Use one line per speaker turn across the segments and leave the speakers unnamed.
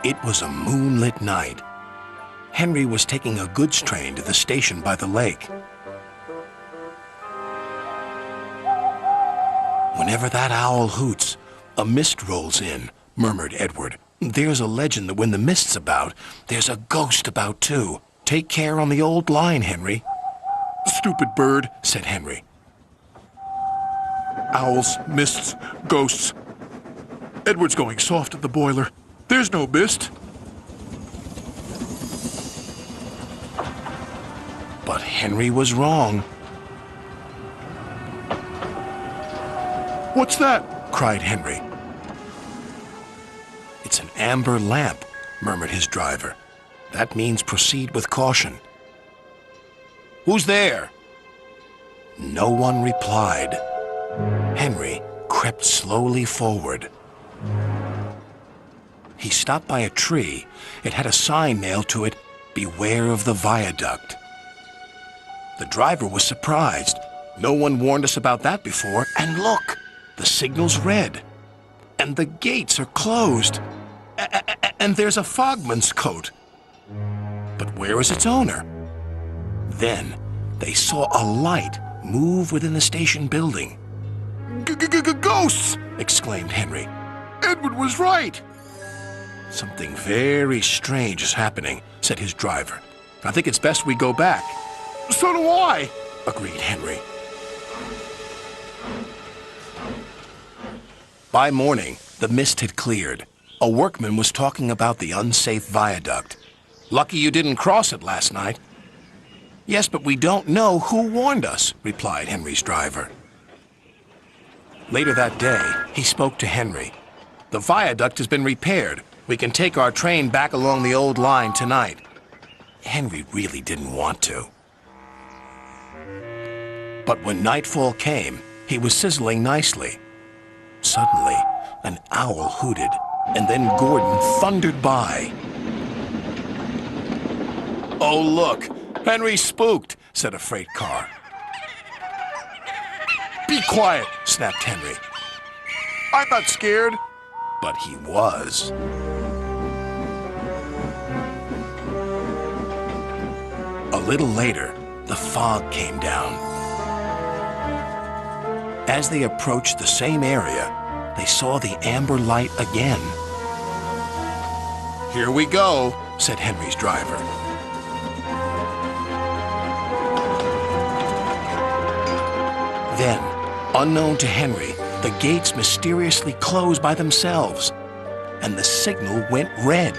It was a moonlit night. Henry was taking a goods train to the station by the lake. "Whenever that owl hoots, a mist rolls in," murmured Edward. "There's a legend that when the mist's about, there's a ghost about too. Take care on the old line, Henry." "Stupid bird," said Henry. "Owls, mists, ghosts. Edward's going soft at the boiler. There's no mist." But Henry was wrong. "What's that?" cried Henry. "It's an amber lamp," murmured his driver. "That means proceed with caution." "Who's there?" No one replied. Henry crept slowly forward. He stopped by a tree. It had a sign nailed to it, "Beware of the viaduct." The driver was surprised. No one warned us about that before. And look, the signal's red. And the gates are closed. And there's a fogman's coat. But where is its owner? Then they saw a light move within the station building. "Ghosts!" exclaimed Henry. "Edward was right." "Something very strange is happening," said his driver. "I think it's best we go back." "So do I," agreed Henry. By morning, the mist had cleared. A workman was talking about the unsafe viaduct. "Lucky you didn't cross it last night." "Yes, but we don't know who warned us," replied Henry's driver. Later that day, he spoke to Henry. "The viaduct has been repaired. We can take our train back along the old line tonight." Henry really didn't want to. But when nightfall came, he was sizzling nicely. Suddenly, an owl hooted, and then Gordon thundered by. "Oh, look! Henry's spooked," said a freight car. "Be quiet," snapped Henry. "I'm not scared." But he was. A little later, the fog came down. As they approached the same area, they saw the amber light again. "Here we go," said Henry's driver. Then, unknown to Henry, the gates mysteriously closed by themselves, and the signal went red.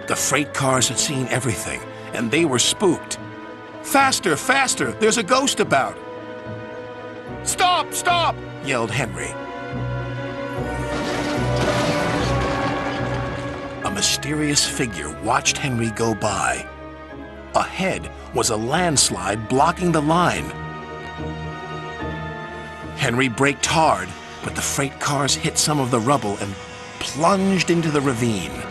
The freight cars had seen everything, and they were spooked. "Faster, faster! There's a ghost about!" "Stop, stop!" yelled Henry. A mysterious figure watched Henry go by. Ahead was a landslide blocking the line. Henry braked hard, but the freight cars hit some of the rubble and plunged into the ravine.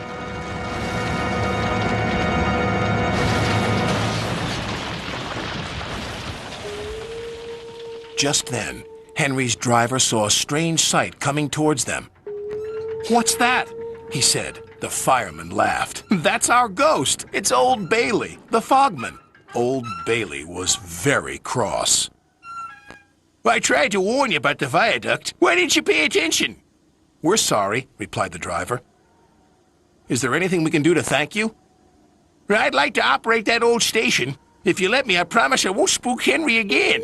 Just then, Henry's driver saw a strange sight coming towards them. "What's that?" he said. The fireman laughed. "That's our ghost. It's Old Bailey, the fogman." Old Bailey was very cross. "I tried to warn you about the viaduct. Why didn't you pay attention?" "We're sorry," replied the driver. "Is there anything we can do to thank you?" "I'd like to operate that old station. If you let me, I promise I won't spook Henry again."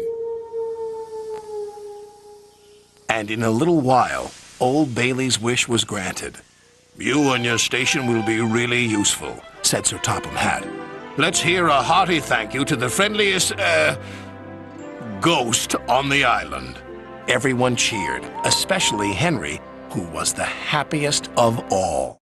And in a little while, Old Bailey's wish was granted. "You and your station will be really useful," said Sir Topham Hatt. "Let's hear a hearty thank you to the friendliest, ghost on the island." Everyone cheered, especially Henry, who was the happiest of all.